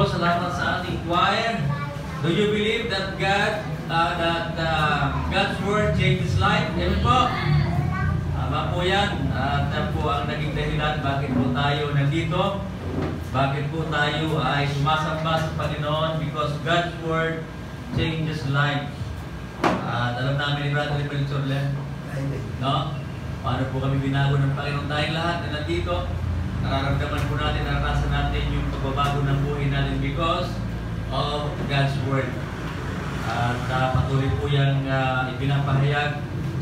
Diyos, salamat sa ating choir. Do you believe that God's word changes life? Amen po. Tama po yan. At yan po ang naging dahilan bakit po tayo nandito. Bakit po tayo ay sumasamba sa Panginoon? Because God's word changes life. At alam namin ni Brother Melchorlen, no? Paano po kami binago ng Panginoon? Tayong lahat na nandito, nararamdaman po natin, naranasan natin yung pagbabago ng buhay natin because of God's word. At patuloy po yung ipinapahayag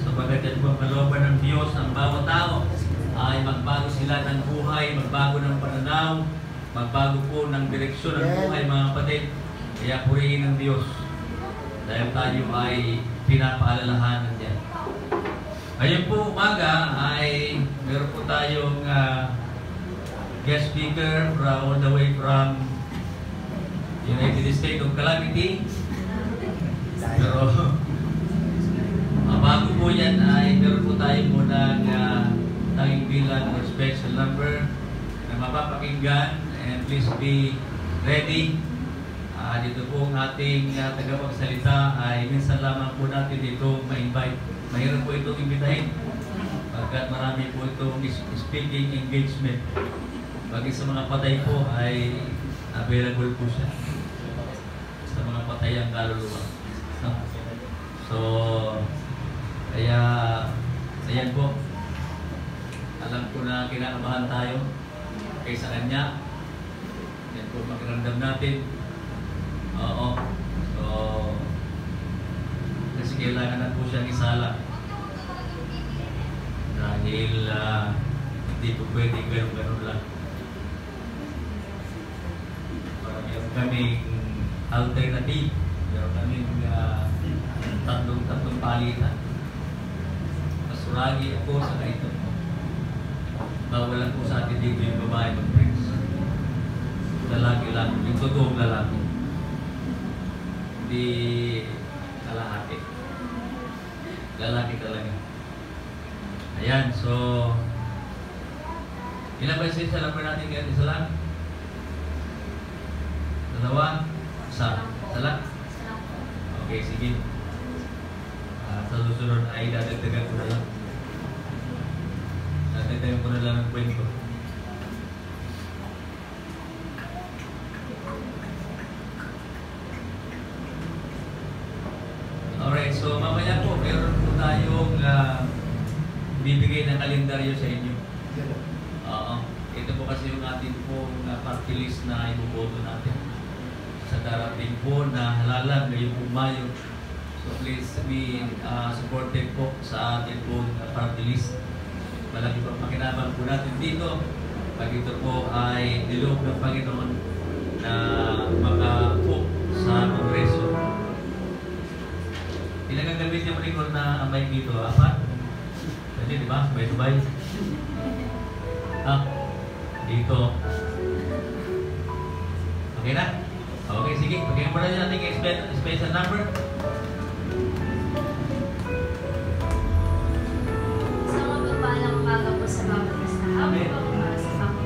sapagkat yan po ang kalooban ng Diyos ng bawat tao ay magbago sila ng buhay, magbago ng pananaw, magbago po ng direksyon ng buhay, mga kapatid. Kaya purihin ng Diyos dahil tayo ay pinapaalalahanan yan. Ngayon po umaga ay meron po tayong guest speaker all the way from United States of Calamity. Pero bago po yan ay meron po tayo muna tanging bilang or special number na mapapakinggan, and please be ready. Dito po ang ating tagapagsalita ay minsan lamang po natin dito ma-invite. Mahirap po itong imbitahin pagkat marami po itong speaking engagement. Pag sa mga patay po ay available po siya sa mga patay ang kaluluwa. So, kaya ayan po, alam ko na kinakabahan tayo kaysa kanya. Yan po makiramdam natin. Oo. So, kasi kailangan na po siyang isala dahil hindi po pwede ganun-ganun lang. Meron kaming alternative. Meron kaming tatlong palitan. Masuragi ako sa kaito. Bawalan po sa atin dito yung babae mag-preach. Lalaki lang. Yung totoong lalaki. Hindi kalahati. Lalaki talaga. Ayan, so ilan ba isa lang pa natin ngayon? Isa lang? Dalawa? Isa lang? Okay, sige. Sa susunod ay dadagdagan ko na lang. Dadagdagan ko na lang ang kwento. Alright, so mamaya po, meron po tayong bibigay ng kalendaryo sa inyo. Ito po kasi yung ating pong party list na ibuboto natin sa darating po na halalan ngayong Mayo. So please be supported po sa ating pong party list. Malaki po pakinabang po natin dito. Pag ito po ay niloob ng Panginoon na makapo sa Kongreso. Ilang ang gamit yung record na amay dito? 4? Kasi diba? Bay-bay. Dito. Okay na? Okay, sige. Pagkain mo na natin yung special number. Sa mga pagpalang umaga po sa bawat isa. Amen. Sa bawat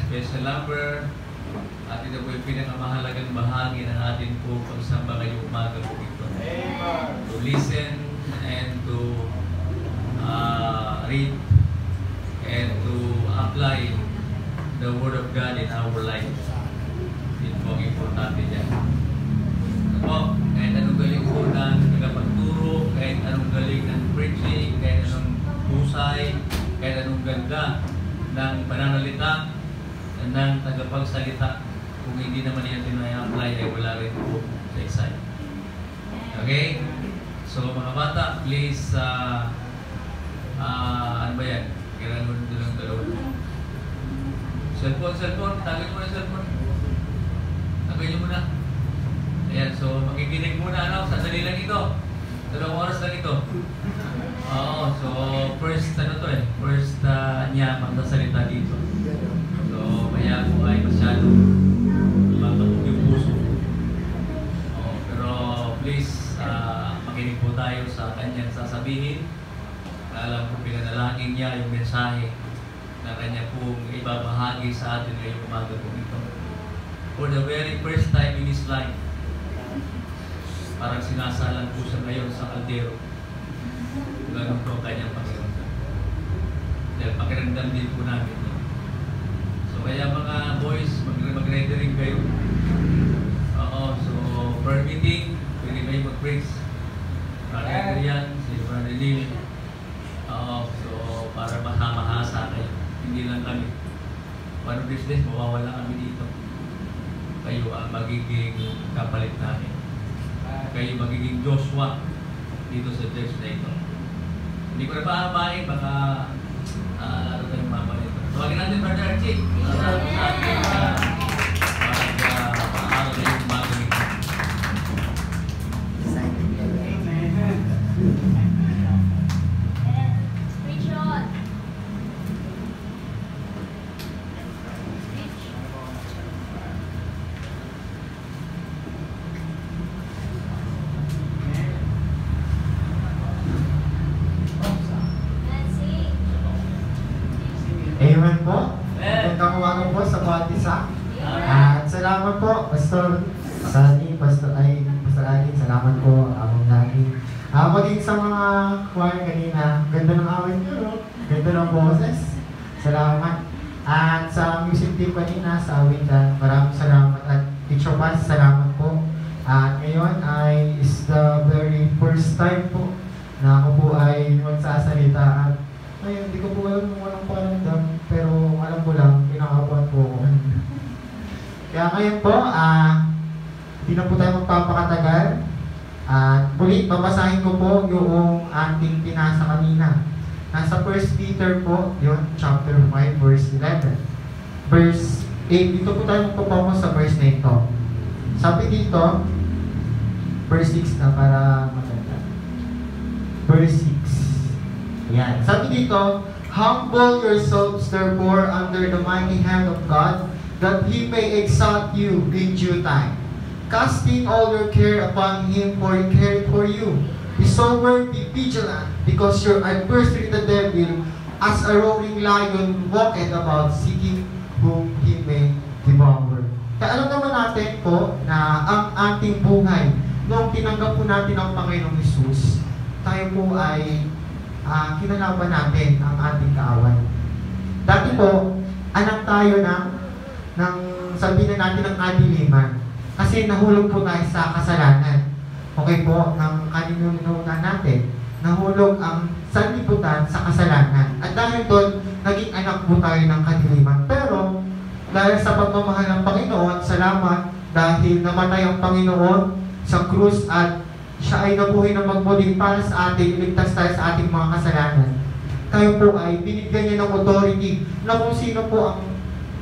Special Lover, at ito po yung pinakamahalagang bahagi ng atin po pagsamba ngayong umaga po ito. To listen and to read and to apply the Word of God in our life. Yun po ang importante dyan. Ako, kahit anong galing po ng tagapagturo, kahit anong galing ng preaching, kahit anong husay, kahit anong ganda ng pananalita, ng tagapagsalita, kung hindi naman yan tinay-apply ay wala rin po sa isay. Okay? So mga bata, please ano ba yan? Kailangan mo nito ng dalawa. Cellphone, tagay mo na cellphone. Tagay nyo muna. Ayan, so makikinig muna, ano, sandali lang ito. 2 oras lang ito. Oo, so first niya magsasalita dito. So, kaya po ay masyadong mapatok yung puso. Pero please, makinig po tayo sa kanyang sasabihin. Alam ko pinanalangin niya yung mensahe na kanya pong ibabahagi sa atin ngayong umaga po ito. for the very first time in his life. Parang sinasalang po siya ngayon sa kaldero. Ganun po ang kanyang pakiramdam. Dahil pakiramdam din po namin. So kaya mga boys, mag-ready rin kayo. Oo, so prayer meeting, pwede kayo mag-praise. Brother Adrian, si Brother Lil. Oo, so para mahamahasa kayo. Hindi lang kami. One of these days, mawawala kami dito. Kayo ang magiging kapalit namin. Kayo magiging Joshua dito sa church na ito. Hindi ko na pahabain, baka ano tayong mamalit. Tawagin natin, Brother Archie. Paano kayo magiging. Amen po. Magandang umaga po sa bawat isa. At salamat po, Pastor Sani, Pastor Agin, salamat po, Among Lagi. Maging sa mga choir kanina, ganda ng awit nyo, no? Ganda ng boses. Salamat. At sa music team kanina, sa awitan, maraming salamat. At Teacher Paz, salamat po. At ngayon ay is the very first time po na ako po ay magsasalita. At ayun, hindi ko po alam kung walang pakiramdam, pero alam ko lang, pinakabuhan po ako. Kaya ngayon po, hindi na po tayo magpapakatagal. At ulit, babasahin ko po yung ating pinasa kanina. Nasa 1 Peter po, yun, chapter 5, verse 11. Verse 8, dito po tayo magpapawas sa verse na ito. Sabi dito, verse 6 na para maganda. Verse 6. Yan. Sabi dito, humble yourselves therefore under the mighty hand of God, that He may exalt you in due time. Casting all your care upon Him, for He cared for you. Be sober, be vigilant, because your adversary the devil, as a roaring lion, walketh about, seeking whom he may devour. Kaya alam naman natin po na ang ating buhay, nung tinanggap po natin ang Panginoong Hesus, tayo po ay kinalaban natin ang ating kaaway. Dati po, anak tayo ng sabihin na natin ng kadiliman. Kasi nahulog po tayo sa kasalanan. Okay po, ng kaninunan natin, nahulog ang sanlibutan sa kasalanan. At dahil doon, naging anak po tayo ng kadiliman. Pero, dahil sa pagmamahal ng Panginoon, salamat dahil namatay ang Panginoon sa krus at siya ay nabuhay na magmuli para sa atin, iligtas tayo sa ating mga kasalanan. Tayo po ay binigyan niya ng authority na kung sino po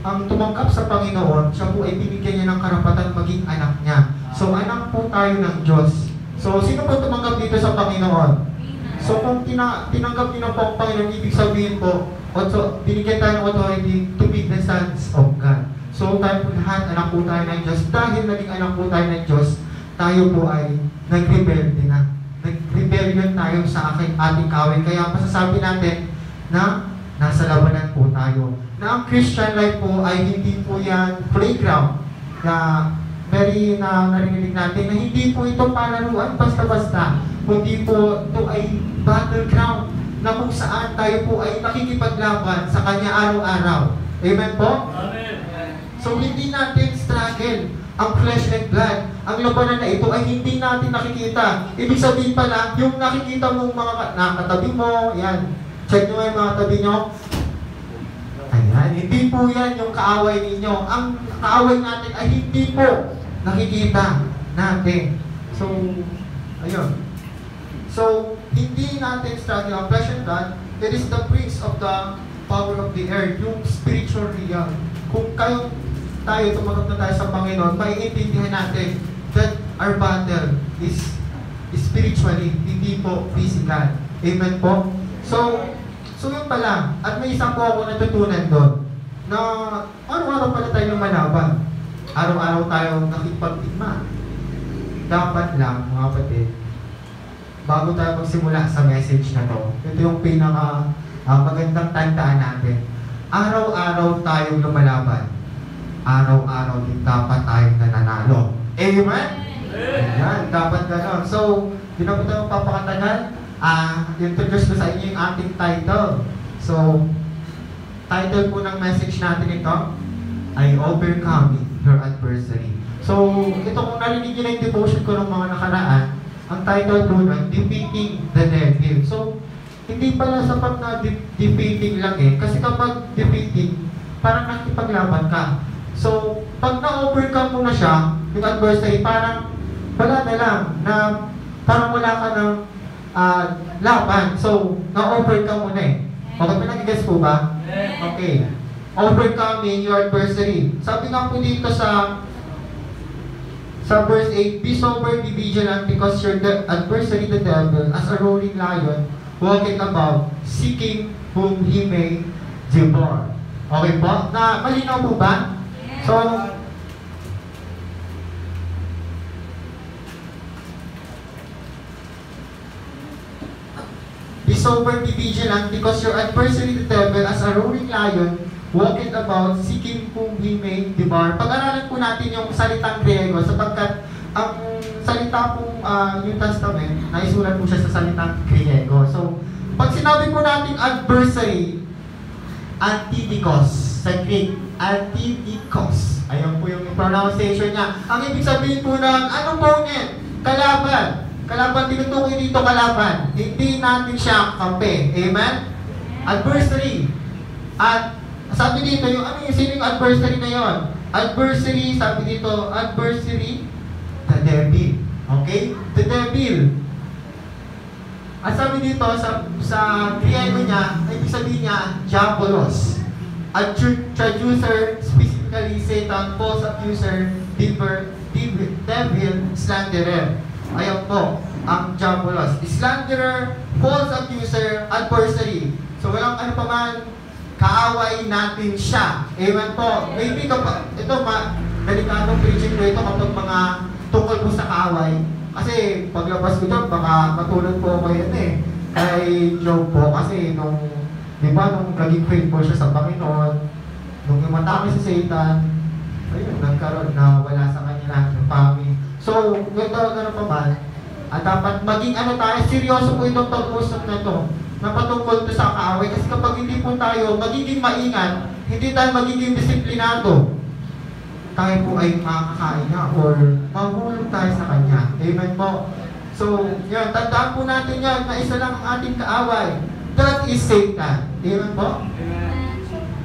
ang tumanggap sa Panginoon, siya po ay binigyan niya ng karapatan maging anak niya. So, anak po tayo ng Diyos. So, sino po tumanggap dito sa Panginoon? So, kung tinanggap niyo na po ang Panginoon, ibig sabihin po, binigyan tayo ng authority to be the sons of God. So, tayo po lahat, anak po tayo ng Diyos. Dahil naging anak po tayo ng Diyos, tayo po ay nag-rebelde na. Nag-rebellion tayo sa ating kawin. Kaya masasabi natin na nasa labanan po tayo. Na ang Christian life po ay hindi po yan playground na very narinig natin na hindi po ito palaruan basta-basta. Kundi po ito ay battleground na kung saan tayo po ay nakikipaglaban sa Kanya araw-araw. Amen po? Amen. So hindi natin struggle ang flesh and blood. Ang labanan na ito ay hindi natin nakikita. Ibig sabihin pala, yung nakikita mong mga nakatabi mo, yan. Check nyo yung mga tabi nyo. Ayan, hindi po yan yung kaaway ninyo. Ang kaaway natin ay hindi po nakikita natin. So, ayun. So, hindi natin struggle ang flesh and blood. It is the prince of the power of the air, yung spiritual realm. Kung tayo tumanggap na tayo sa Panginoon, maiintindihan natin that our battle is spiritually, hindi po physical. Amen po? So yun pala. At may isa po ako natutunan doon na araw-araw pala tayo lumalaban. Araw-araw tayo nakipagtigma. Dapat lang, mga kapatid, bago tayo magsimula sa message na to, ito yung magandang tandaan natin. Araw-araw tayong lumalaban. araw-araw din dapat tayong nananalo. Amen? Ayan, dapat gano'n. So, di na po tayo papakatagal. Introduce ko sa inyo yung ating title. So, title po ng message natin ito ay Overcoming Your Adversary. So, ito kung narinig nyo na yung devotion ko ng mga nakaraan, ang title po nun, Defeating the Devil. So, hindi pala sapat na defeating lang kasi kapag defeating, parang nakipaglaban ka. So, pag na-overcome mo na siya, yung adversary, parang wala na lang, na parang wala ka ng laban. So, na-overcome mo na Okay, pinag-guess po ba? Okay. Overcoming your adversary. Sabi nga po dito sa verse 8, be sober, be vigilant, because your adversary, the devil, as a roaring lion, walking about, seeking whom he may devour. Okay po? Na malinaw po ba? So, be sober, be vigilant, because your adversary, the devil, as a roaring lion, walking about, seeking whom he may devour. Pag-aralan po natin yung salitang Griego, sapagkat ang salita pong New Testament, naisulat po siya sa salitang Griego. So, pag sinabi po natin adversary, antidikos, sa Greek, antidikos. Ayan po yung pronunciation niya. Ang ibig sabihin po ng opponent, kalaban. Kalaban, tinutukoy dito kalaban. Hindi natin siya kampe. Amen? Adversary. At sabi dito, sino yung adversary na yon? Adversary, sabi dito, adversary, the devil. Okay? The devil. At sabi dito, sa Griego niya, ibig sabihin niya, diabolos. A traducer, specifically Satan, false accuser, devil, slanderer. Ayan po, ang diabolos. Slanderer, false accuser, adversary. So walang ano pa man, kaaway natin siya. Amen po. Maybe kapag, delikadong preaching ko ito kapag mga tungkol po sa kaaway. Kasi paglabas ko dyan, baka matulad po ako yun kay Job po. Kasi nung naging faithful siya sa Panginoon, nung umatake si Satan, ayun, nagkaroon na wala sa kanya ng family. So, gano'n pa ba? At dapat maging tayo, seryoso po itong pag-usap na ito, na patungkol ito sa kaaway. Kasi kapag hindi po tayo magiging maingat, hindi tayo magiging disiplinado, tayo po ay makakain niya or mahulog tayo sa kanya. Amen po. So, yun, tandaan po natin yan na isa lang ang ating kaaway. That is Satan. Amen po?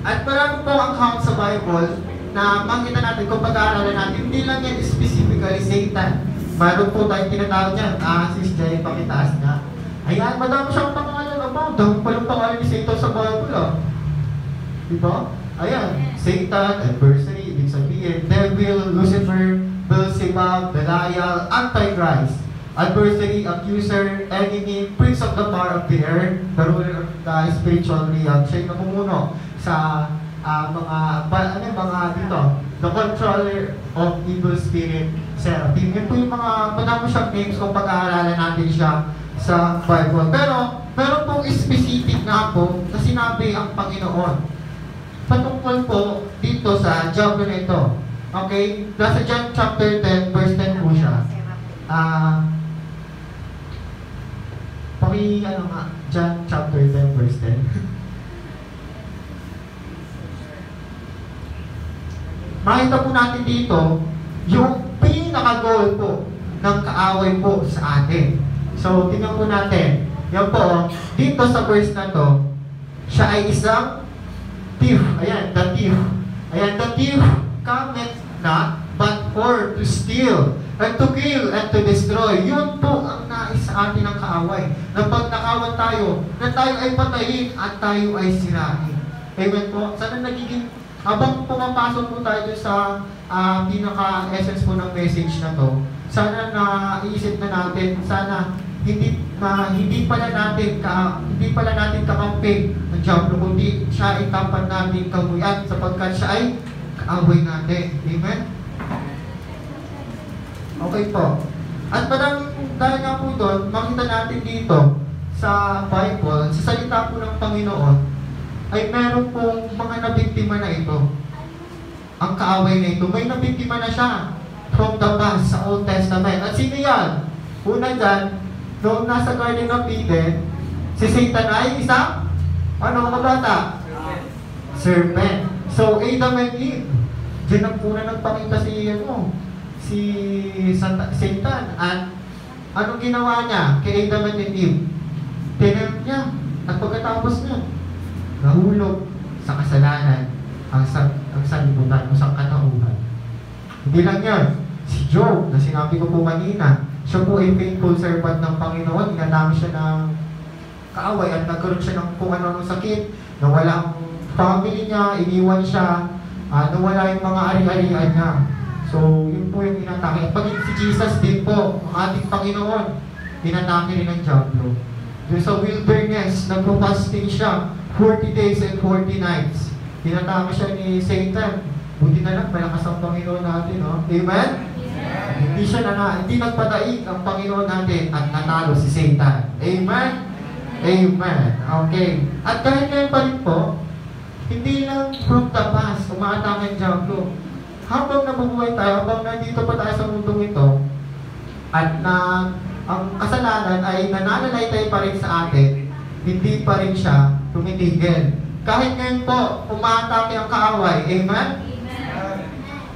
At marami po ang account sa Bible na makita natin kung pag-aaralan natin, hindi lang yan specifically Satan. Mayroon po tayong tinatawag niyan. Sis Jay, pakitaas niya. Ayan, madami siyang pangalan. Dami palang pangalan ni Satan sa Bible. Diba? Ayan, Satan, adversary, ibig sabihin, devil, Lucifer, Beelzebub, Belial, Antichrist, adversary, accuser, enemy, prince of the power of the air, the ruler of the spiritual realm. Siya yung namumuno sa mga dito, the controller of evil spirit, seraphim. Yan po yung mga madami siyang names kung pag-aaralan natin siya sa Bible. Pero, meron pong specific na po na sinabi ang Panginoon patungkol po dito sa job na ito. Okay? Nasa John chapter 10, verse 10 po siya. John chapter 10, verse 10. Makita po natin dito yung pinaka-goal po ng kaaway po sa atin. So, tingnan po natin. Yan po, dito sa verse na to, siya ay isang thief. Ayan, the thief. Ayan, the thief cometh not but for to steal and to kill and to destroy. Yun po ang nais sa atin ng kaaway. Na pag nakawan tayo, na tayo ay patayin at tayo ay sirahin. Amen po. Sana nagiging, habang pumapasok po tayo sa pinaka-essence po ng message na to, sana naisip na natin, sana hindi pala natin kakampi ng Diablo, kundi siya ay tapat natin kamuyan sapagkat siya ay kaaway natin. Amen? Okay po. At dahil nga po doon, makita natin dito sa Bible, sa salita po ng Panginoon, ay meron pong mga nabiktima na ito. ang kaaway na ito. May nabiktima na siya from the past sa Old Testament. At sino yan? Una dyan, noong nasa Garden of Eden, si Satan ay isang, ano mga bata? Serpent. So, Adam and Eve, dyan ang una nagpakita si Satan. At anong ginawa niya kay Adam and Eve? Tinanong niya. At pagkatapos niya, nahulog sa kasalanan ang sanlibutan o sa katauhan. Hindi lang yan. Si Job, na sinabi ko po kanina, siya po ay faithful servant ng Panginoon. Inadami siya ng kaaway at nagkaroon siya ng kung ano-anong sakit, nawala ang family niya, iniwan siya, nawala yung mga ari-arian niya. So, yun po yung inatake. Pag si Jesus din po, ang ating Panginoon, inatake rin ng Diablo. Doon sa wilderness, nagpo-fasting siya, 40 days and 40 nights. Inatake siya ni Satan. Buti na lang, malakas ang Panginoon natin, no? Amen? Yeah. Hindi nagpadaig ang Panginoon natin at nanalo si Satan. Amen? Amen. Okay. At kahit ngayon pa rin po, hindi lang from the past, umaatake ang Diablo. Habang nabubuhay tayo, habang nandito pa tayo sa mundong ito, at ang kasalanan ay nananalaytay pa rin sa atin, hindi pa rin siya tumitigil. Kahit ngayon po, umaatake ang kaaway. Amen?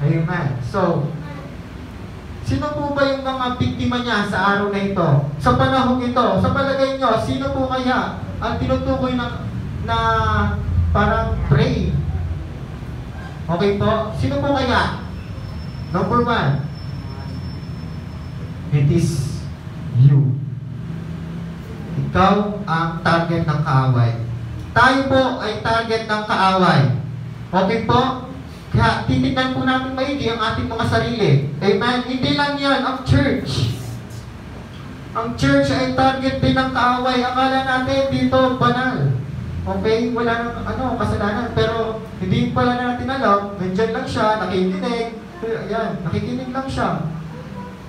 Amen. So, sino po ba yung mga biktima niya sa araw na ito? Sa panahon ito, sa palagay nyo, sino po kaya ang tinutukoy na parang pray? Okay po? Sino po kaya? Number 1. It is you. Ikaw ang target ng kaaway. Tayo po ay target ng kaaway. Okay po? Kaya titignan po natin maigi ang ating mga sarili. Amen? Hindi lang yan ang church. Ang church ay target din ng kaaway. Akala natin dito banal. Okay? Wala nang kasalanan. Pero hindi pala natin alam. Nandyan lang siya, nakikinig. Ayan, nakikinig lang siya.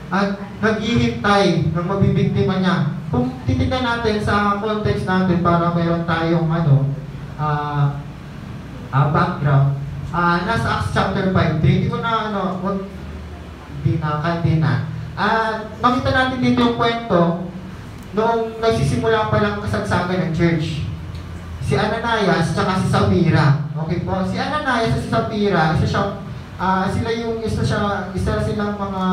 At naghihintay ng mabibiktima niya. Kung titignan natin sa context natin para mayroon tayong background, nasa Acts chapter 5, hindi ko na makita natin dito yung kwento noong nagsisimula pa lang kasagsagan ng church. Si Ananias at si Sapphira. Okay po? Si Ananias at si Sapphira, isa silang mga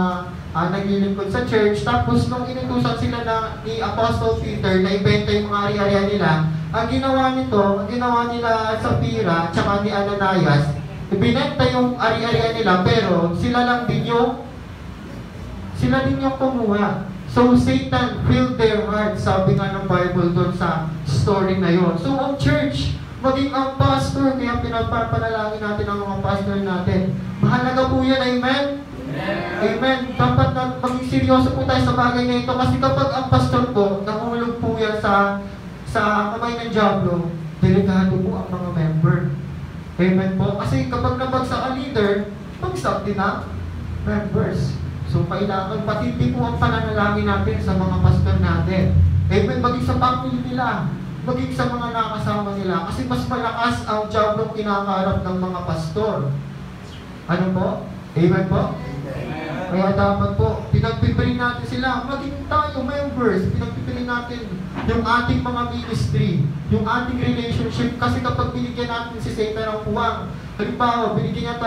naglilingkod sa church. Tapos nung inutusan sila ni Apostle Peter na ibenta yung mga ari-arian nila, ang ginawa nila Sapphira at ni Ananias, ibinenta yung ari-arian nila, pero sila din yung kumuha. So Satan filled their hearts, sabi nga ng Bible doon sa story na yon. So ang church, maging ang pastor, kaya pinapanalangin natin ang mga pastor natin. Mahalaga po yan, amen? Amen. Dapat na maging seryoso po tayo sa bagay na ito, kasi kapag ang pastor po, nahulog po yan sa kamay ng Diablo, delikado po ang mga member. Amen po. Kasi kapag nabagsak ang leader, bagsak din ang members. So, kailangan patindi po ang pananalangin natin sa mga pastor natin. Amen. Maging sa family nila, maging sa mga nakasama nila. Kasi mas malakas ang Diablo kinakaharap ng mga pastor. Ano po? Amen po? Kaya dapat po, pinagpipili natin sila, maging tayo members, pinagpipili natin yung ating mga ministry, yung ating relationship, kasi kapag binigyan natin si Satan ng puwang, halimbawa, binigyan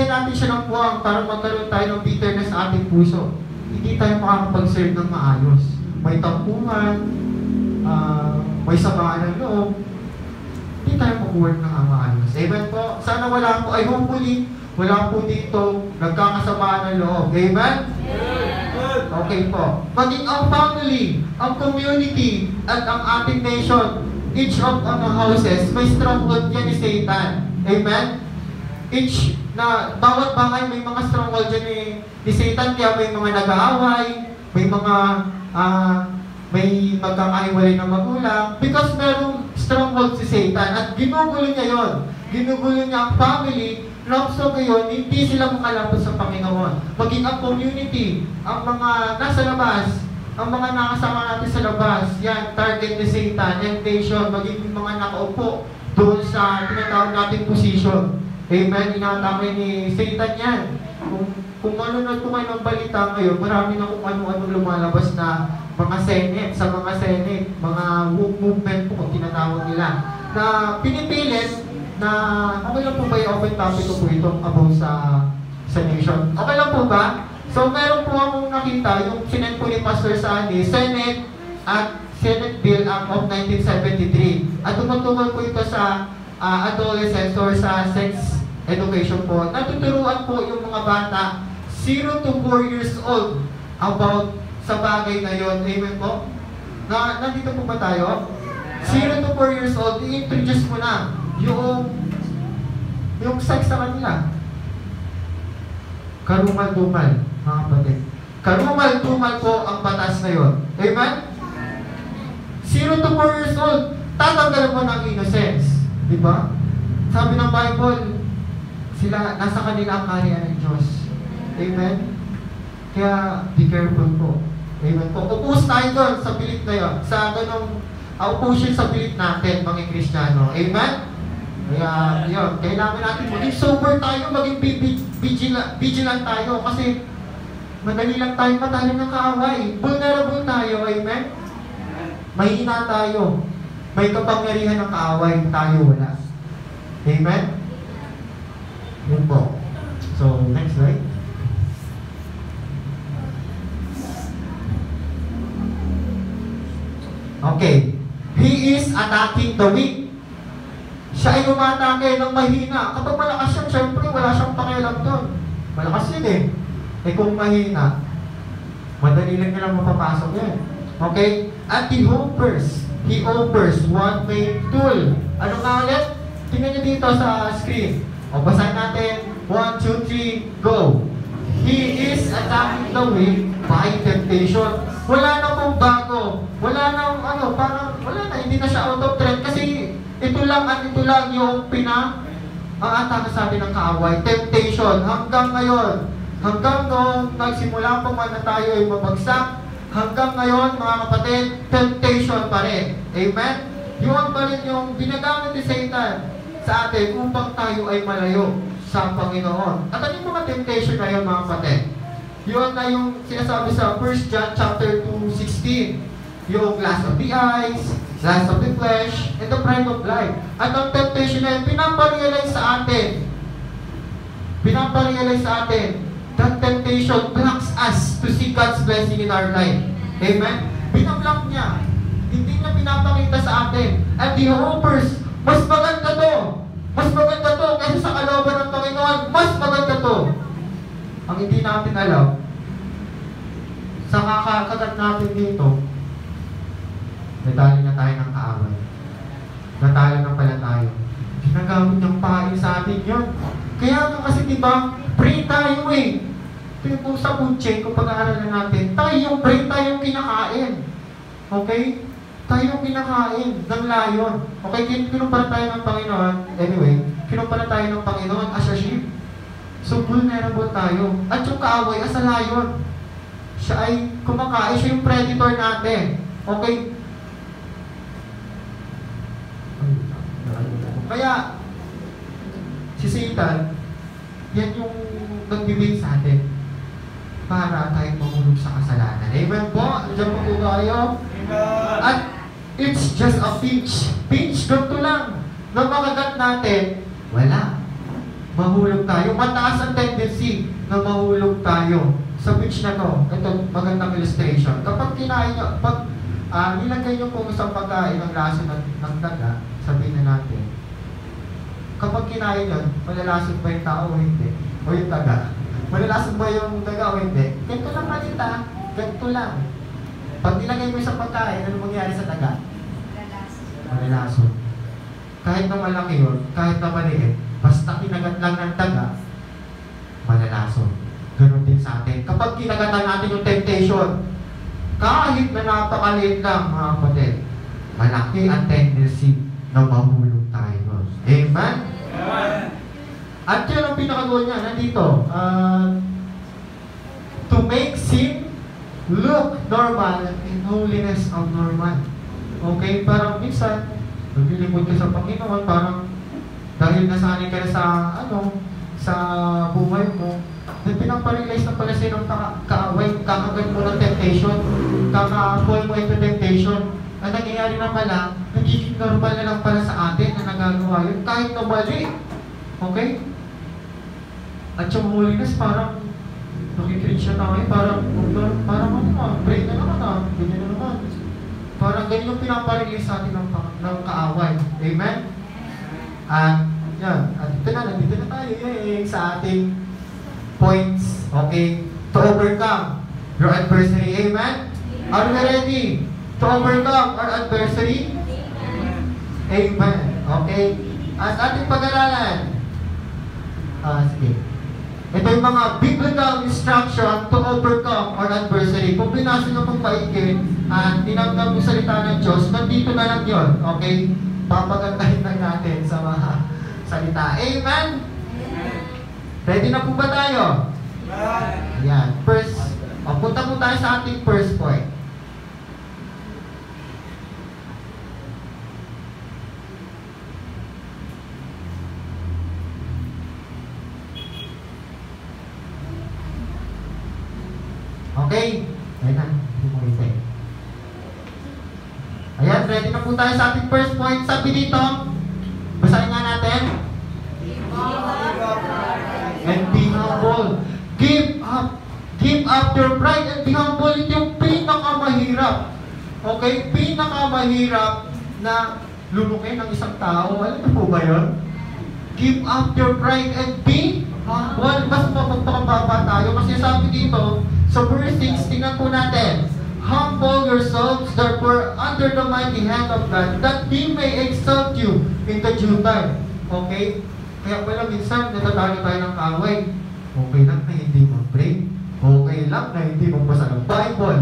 natin siya ng puwang para magkaroon tayo ng bitterness sa ating puso, hindi tayo makakapag-serve ng maayos. May tampungan, may samaan ng loob, hindi tayo mag-work ng maayos. Amen po? Sana wala po, hopefully, wala po dito nagkakasamaan ng loob. Amen? Okay po. Maging ang family, ang community, at ang ating nation, each of our houses, may stronghold yan ni Satan. Amen? Bawat bahay may mga stronghold yan ni Satan, kaya may mga nag-aaway, may magkakahiwalay ng magulang, because merong stronghold si Satan, at ginugulo niya yon. Ginugulo niya ang family. So ngayon, hindi sila makalapos sa Panginoon. Maging ang community, ang mga nasa labas, ang mga nakasama natin sa labas, yan, target ni Satan, temptation, maging mga nakaupo doon sa tinatawag nating position. Amen? Inaatake ni Satan yan. Kung manonood ko kayo ng balita ngayon, marami na kung ano-ano lumalabas na mga Senate, sa mga Senate, mga movement po kung tinatawag nila, na pinipilit na, okay lang po ba i-open topic ko po itong about sa nation? Okay lang po ba? So, meron po akong nakita, yung sinend po ni Pastor Sani, Senate at Senate Bill Act of 1973. At tumutungkol po ito sa adolescence or sa sex education po. Natuturuan po yung mga bata 0 to 4 years old about sa bagay na yon. Amen po? Nandito po ba tayo? 0 to 4 years old, i-introduce mo na yung sex sa kanila. Karumal-dumal, mga kapatid. Karumal-dumal po ang batas na yon. Amen? 0 to 4 years old, tatanggalan mo ng innocence. Diba? Sabi ng Bible, sila, nasa kanila ang kaharian ng Diyos. Amen? Kaya, be careful po. Amen po. Upos tayo doon sa pilit na yun. Sa ganong, upos yun sa pilit natin, mga Kristiyano. Amen? Kaya, yun. Kailangan natin maging sober tayo, maging vigilant tayo. Kasi, madali lang tayo matalo ng kaaway. Vulnerable tayo. Amen? Mahina tayo. May kapangyarihan ng kaaway. Tayo wala. Amen? Yun po. So, next slide. Okay. He is attacking the weak. Siya ay umatake ng mahina. Kapag malakas siya, syempre wala siyang pakialam doon. Malakas yun eh. Eh kung mahina, madali lang nilang mapapasok yan. Okay? At he offers one main tool. Ano nga ulit? Tingnan niyo dito sa screen. O, basahin natin. 1, 2, 3, go! He is attacking the weak by temptation. Wala na pong bago. Wala na, parang, wala na, hindi na siya out of trend. Kasi ito lang yung ang sa atin ng kaaway. Temptation. Hanggang ngayon. Hanggang noong nagsimula pa man na tayo ay mabagsak. Hanggang ngayon, mga kapatid, temptation pa rin. Amen? Yun pa rin yung ginagamit ni Satan sa atin upang tayo ay malayo sa Panginoon. At ano yung mga temptation na yun, mga kapatid? Yun na yung sinasabi sa 1 John chapter 2:16. Yung lust of the eyes, lust of the flesh, and the pride of life. At ang temptation na yun, pinaparealize sa atin. That temptation blocks us to see God's blessing in our life. Amen? Binablock niya. Hindi niya pinapakita sa atin. And the hopers, mas maganda to. Mas maganda to kasi sa kalooban ng Panginoon, mas maganda to. Ang hindi natin alam, sa kakakagat natin dito, natalo na tayo ng kaaway. Natalo na pala tayo. Ginagamit niyang pahain sa atin yun. Kaya nga kasi diba, pray tayo eh. Ito yung sa punche, kung pag-aaralan natin, tayo yung pray, tayo yung kinakain. Okay? Tayo yung kinakain ng layon. Okay, kinumpara tayo ng Panginoon. Anyway, kinumpara tayo ng Panginoon as a sheep. So, vulnerable tayo. At yung kaaway as a lion. Siya ay kumakain. Siya yung predator natin. Okay? Kaya, si Satan, yan yung nagbibig sa atin para tayo mahulog sa kasalanan. Amen po? Diyan po tayo. At it's just a pinch. Pinch, ganito lang. Nang makagat natin, wala. Mahulog tayo. Mataas ang tendency na mahulog tayo. Sa pinch na to, ito, magandang illustration. Kapag kinain nyo, pag nilagay nyo po isang pagkain ng laso ng daga, sabihin na natin, kapag kinain nyo, malalasog ba yung tao o hindi? O yung daga? Malalasog ba yung daga o hindi? Ganito lang malita. Ganito lang. Pag nilagay mo isang pagkain, ano mangyari sa daga? Malalasog. Kahit na malaki yun, kahit na maliit, basta kinagat lang ng daga, malalasog. Ganon din sa atin. Kapag kinagatan natin yung temptation, kahit na napakaliit lang, mga kapatid, malaki ang tendency na mahulog tayo. Amen? Amen. At yun ang pinakagoal niya, nandito. To make sin look normal in holiness of normal. Okay? Parang minsan, naglilingkod ka sa Panginoon, parang dahil nasanay ka na sa, sa buhay mo, then pinaparealize na pala sa'yo ng kaaway, kakagat mo ng temptation, kaka-fall mo into temptation. Ang nangyayari na pala, nagiging normal na lang pala sa atin na nagagawa yun, kahit na mali. Okay? At yung holiness, parang nakikrit siya tayo, parang pray na naman ganyan na naman. Parang ganyan yung pinaparealize sa atin ng kaaway. Amen? At yan, at nandito na tayo sa ating points, okay, to overcome your adversary. Amen? Are we ready to overcome our adversary? Amen. Okay? At ating pag-aralan, sige. Ito yung mga biblical instruction to overcome our adversary. Kung binasa nyo pong paigin at tinanggap yung salita ng Diyos, nandito na lang yun. Okay? Papagandahin lang natin sa mga salita. Amen? Ready na po ba tayo? Ayan. First, punta po tayo sa ating first point. Okay? Ayan na. Ayan, ready na po tayo sa ating first point. Sabi dito, basahin nga natin. And be humble. Give up your pride and be humble. Ito yung pinakamahirap. Okay? Pinakamahirap na lulukin ng isang tao. Alam niyo po ba yun? Give up your pride and be humble. Mas mapagpakababa tayo. Kasi sabi dito, sa verse 6, tingnan po natin. Humble yourselves, therefore, under the mighty hand of God, that He may exalt you in the due time. Okay? Kaya pala minsan, natatalo tayo ng kaaway. Okay lang na hindi mag-pray. Okay lang na hindi magbasa ng Bible.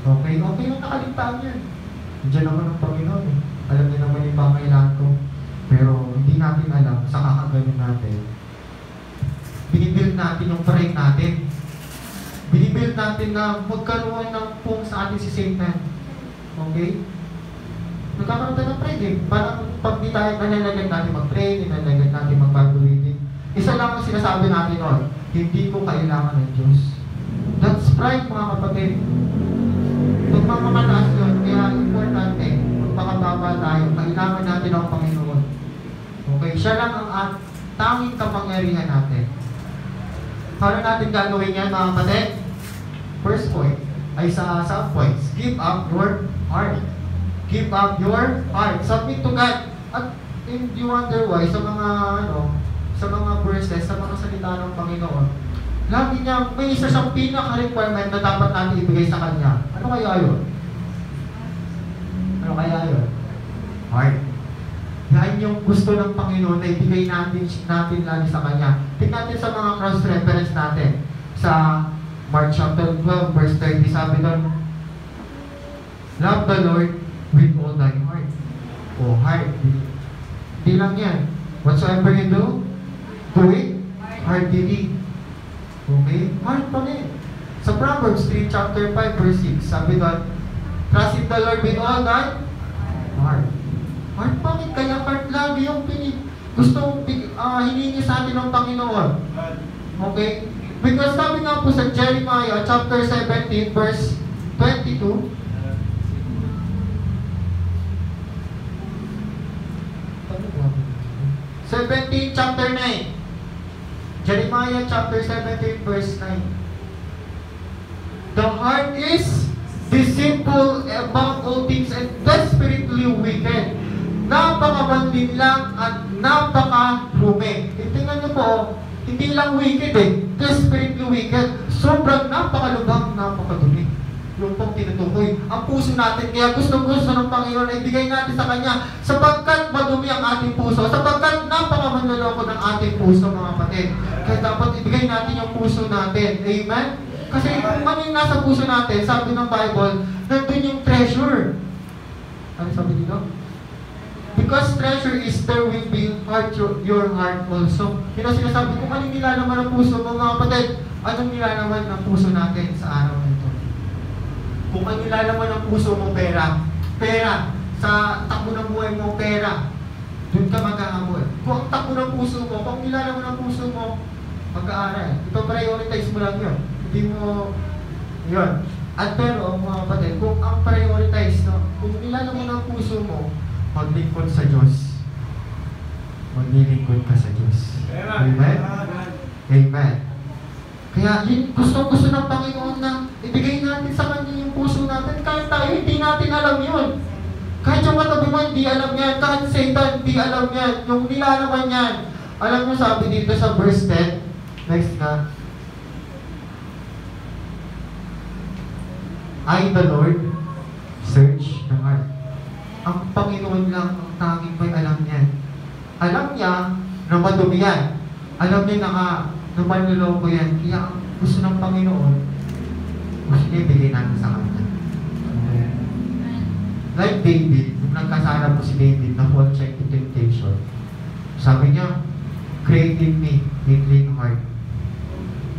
Okay lang nakaligtaan yan. Diyan naman ang Panginoon. Alam niya naman yung pangailangan ko. Pero hindi natin alam sa kakaganin natin. Binibuild natin yung pride natin. Binibuild natin na magkaroon ng pong sa atin si Satan. Okay? Nagkakaroon tayo ng pride eh. Parang pag di tayo nanalagan natin mag-pray, nanalagan natin mag-Bible reading. Isa lang ang sinasabi natin noon, hindi ko kailangan ng Diyos. That's pride, mga kapatid. Pag mga mataas yun, kaya importante, magpakababa tayo, kailangan natin ang Panginoon. Okay? Siya lang ang tanging kapangyarihan natin. Paano natin gagawin yan, mga kapatid? First point ay sa sub-points. Give up your heart. Give up your heart. Submit to God. At you wonder why sa mga sa mga verses, sa mga salita ng Panginoon, lagi niya, may isa siyang pinaka-requirement na dapat natin ibigay sa Kanya. Ano kaya yun? Heart. Yan yung gusto ng Panginoon na ibigay natin lagi sa Kanya. Tingnan natin sa mga cross-reference natin. Sa Mark chapter 12, verse 30, sabi doon, love the Lord with all thy heart. O heart. Di lang yan. Whatsoever you do it heartily. Okay? Heart pa rin. Sa Proverbs 3, chapter 5, verse 6, sabi doon, trust in the Lord with all thy heart. Heart pa rin. Kaya heart lagi yung gusto hiningi sa atin ng Panginoon. Okay? Because sabi nga po sa Jeremiah chapter 17 verse 22, chapter 9. Jeremiah chapter 17 verse 9. The heart is deceitful above all things and desperately wicked. Napakabanlin lang at napakarumi. Tingnan niyo po, hindi lang wicked desperately wicked. Sobrang napakalubhang, napakadumi. Yung pong tinutukoy. Ang puso natin, kaya gusto-gusto ng Panginoon na ibigay natin sa Kanya sapagkat madumi ang ating puso, sapagkat napakamanloloko ng ating puso, mga kapatid. Kaya dapat ibigay natin yung puso natin. Amen? Kasi kung ano yung nasa puso natin, sabi ng Bible, nandun yung treasure. Ano sabi dito? Because treasure is there will be your heart also. Yun ang sinasabi, kung anong nilalaman ng puso mo, mga kapatid, anong nilalaman ng puso natin sa araw na ito? Kung anong nilalaman ng puso mo, pera. sa takbo ng buhay mo, pera, doon ka mag-aabot. Kung ang takbo ng puso mo, kung nilalaman ng puso mo, mag-aaral. Ipa-prioritize mo lang yun. Hindi mo, yun. At pero, mga kapatid, kung ang prioritize, no, kung nilalaman ng puso mo, maglingkod sa Diyos. Maglilingkod ka sa Diyos. Amen? Amen. Kaya yun, gusto ng Panginoon na ibigay natin sa Kanya yung puso natin. Kahit tayo, hindi natin alam yun. Kahit yung katabi mo, hindi alam yan. Kahit Satan, hindi alam yan. Yung nilalaman yan. Alam mo, sabi dito sa verse 10, next na, I, the Lord, search the heart. Ang Panginoon lang ang tanging may alam niyan. Alam niya na madumi yan. Alam niya na manloloko yan. Kaya ang gusto ng Panginoon, gusto niya ibigay natin sa Kanya. Like David, nung nagkasala po si David na fall check to temptation, sabi niya, create in me a clean heart,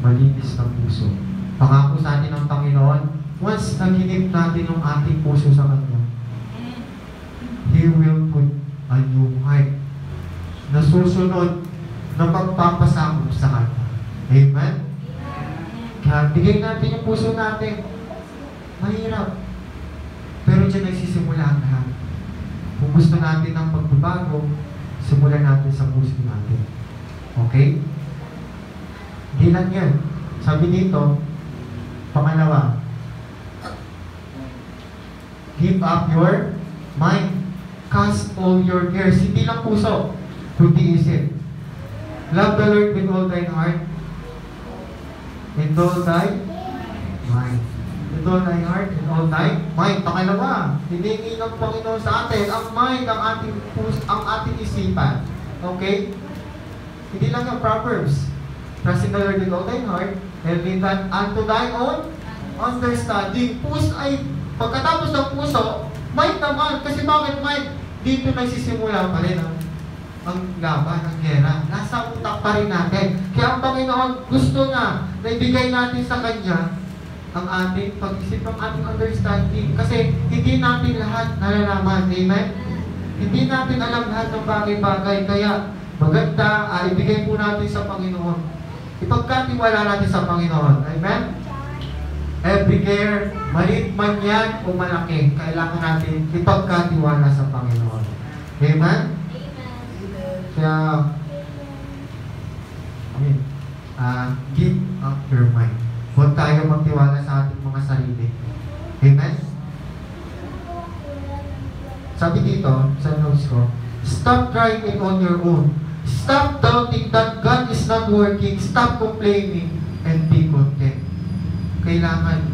malinis na puso. Pangako sa atin ng Panginoon, once naginip natin ang ating puso sa Kanya, He will put a new heart na susunod na magpapasakop sa Kanya. Amen? Kaya bigay natin yung puso natin. Mahirap. Pero dyan nagsisimula ang lahat. Kung gusto natin ng pagbabago, simulan natin sa puso natin. Okay? Hindi lang yan. Sabi dito, pangalawa, give up your mind. Cast all your cares. Hindi lang puso, kundi isip. Love the Lord with all thine heart and all thy mind. With all thy heart and all thy mind. Pangalawa, hiningi ng Panginoon sa atin ang mind, ang ating puso, ang ating isipan. Okay? Hindi lang yung Proverbs. Trust in the Lord with all thine heart and lean that unto thy own understanding. Puso ay, pagkatapos ng puso, mind naman. Kasi bakit mind? Dito nagsisimula pa rin ang laban, ang gera. Nasa utak pa rin natin. Kaya ang Panginoon gusto na ibigay natin sa Kanya ang ating pag-isip, ang ating understanding. Kasi hindi natin lahat nalalaman. Amen? Hindi natin alam lahat ng bagay-bagay. Kaya maganda, ibigay po natin sa Panginoon. Ipagkatiwala natin sa Panginoon. Amen? Every care, maliit man yan o malaki, kailangan natin ipagkatiwala sa Panginoon. Amen? Kaya, give up your mind. Huwag tayo magtiwala sa ating mga sarili. Amen? Sabi dito, sa notes ko, stop trying it on your own. Stop doubting that God is not working. Stop complaining and be content. Kailangan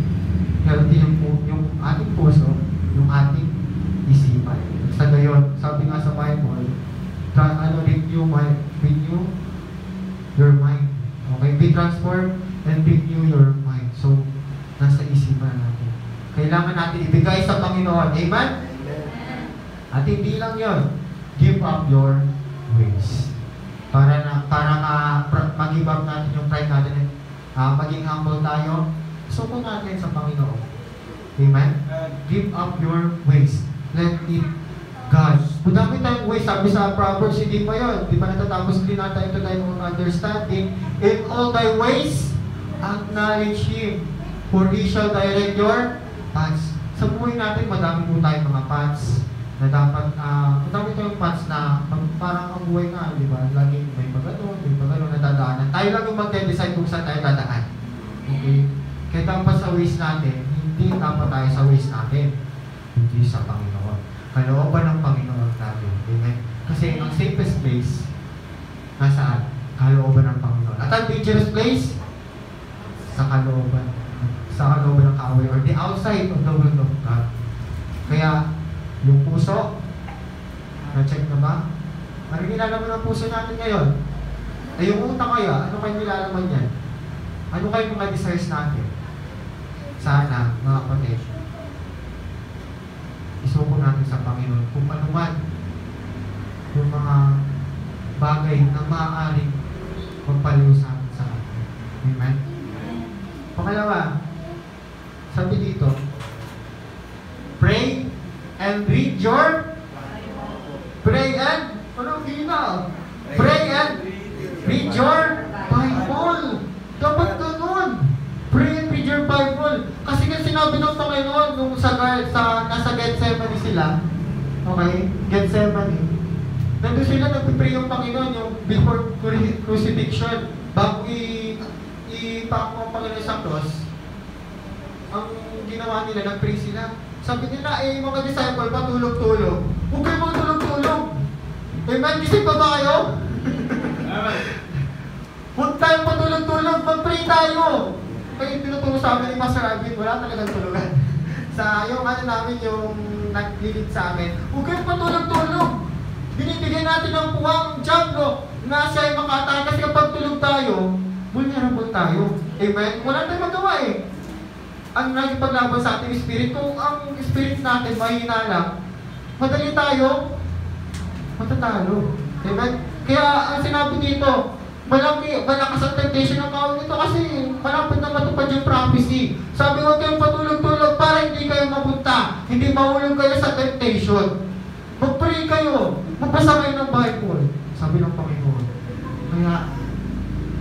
healthy yung ating puso, yung ating isipan. Sa gayon, sabi nga sa Bible, renew your mind. Okay? Be transformed and renew your mind. So, nasa isipan natin. Kailangan natin ibigay sa Panginoon. Amen? At hindi lang yun. Give up your ways. Para mag-give up natin yung pride natin. Maging humble tayo. Suko natin sa Panginoon. Amen? Give up your ways. Let it God. Kung dami tayong ways, sabi sa Proverbs, hindi pa yun. Di pa natatapos din natin ito tayo ng understanding. In all thy ways, acknowledge Him. For He shall direct your paths. Sa buhay natin, madami po tayong mga paths na dapat, madami tayong paths na parang ang buhay nga, di ba? Laging may pagano, nadadaanan. Tayo lang yung mag-decide kung saan tayo dadaan. Okay? Kaya dapat sa ways natin, hindi dapat tayo sa ways natin, hindi sa Panginoon. Kalooban ng Panginoon natin. Amen? Kasi ang safest place, nasaan? Kalooban ng Panginoon. At ang dangerous place, sa kalooban ng kaaway or the outside of the will of God. Kaya, yung puso, na-check na ba? Ano nilalaman ng puso natin ngayon? Ay, yung utak kaya, ano kayo nilalaman yan? Ano kayo mga desires natin? Sana, mga kapatid, isuko natin sa Panginoon kung ano man yung mga bagay na maaaring magpaliw sa atin sa Kanya. Amen? Pangalawa, sabi dito, pray and read your pray and ano hina? Pray and read your Bible. Dapat ganun. Pray and read your Bible. Kasi nga sinabi ng Panginoon nung nasa Gethsemane sila. Okay? Gethsemane. Nandun sila nagpipray yung Panginoon yung before crucifixion. Bago ipako ang Panginoon sa cross. Ang ginawa nila, nag-pray sila. Sabi nila, mga disciple, patulog-tulog. Huwag kayo mga tulog-tulog. Amen? Gising pa ba kayo? Huwag tayong patulog-tulog, mag-pray tayo. Kaya tinuturo sa amin ni Pastor Alvin, wala talagang tulugan. Sa yung namin, yung naglilid sa amin, huwag kayong patulog-tulog. Binibigyan natin ng puwang job, no? Na siya ay makatahan kasi kapag tulog tayo, vulnerable tayo. Amen? Wala tayong magawa eh. Ang nagpaglaban sa ating spirit, kung ang spirit natin mahina lang, madali tayo matatalo. Amen? Kaya ang sinabi dito, malakas ang temptation ng kawan nito kasi malapit na matupad yung prophecy. Sabi, huwag kayong patulog-tulog para hindi kayo mapunta, hindi mahulog kayo sa temptation. Mag-pray kayo, magbasa kayo ng Bible, sabi ng Panginoon. Kaya,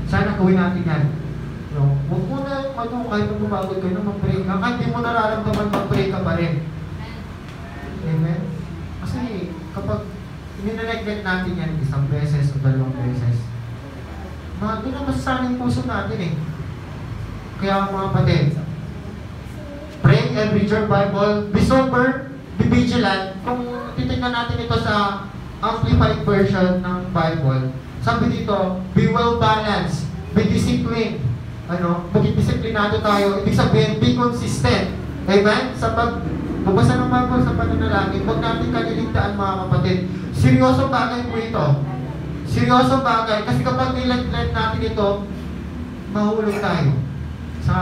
sana gawin natin yan. Huwag mo na kahit magpapagod kayo na mag-pray ka, kahit di mo nararamdaman mag-pray ka pa rin. Amen? Kasi kapag nineglect natin yan isang beses o dalawang beses, doon na masasanay yung puso natin eh. Kaya mga kapatid, pray and read your Bible, be sober, be vigilant. Kung titignan natin ito sa Amplified version ng Bible, sabi dito, be well balanced, be disciplined. Maging disiplinado tayo, ibig sabihin, be consistent. Amen? Sa pagbabasa ng Bible, sa pananalangin, huwag natin kaliligtaan mga kapatid. Seryosong bagay po ito. Seryosong bagay. Kasi kapag nilag-let natin ito, mahulog tayo sa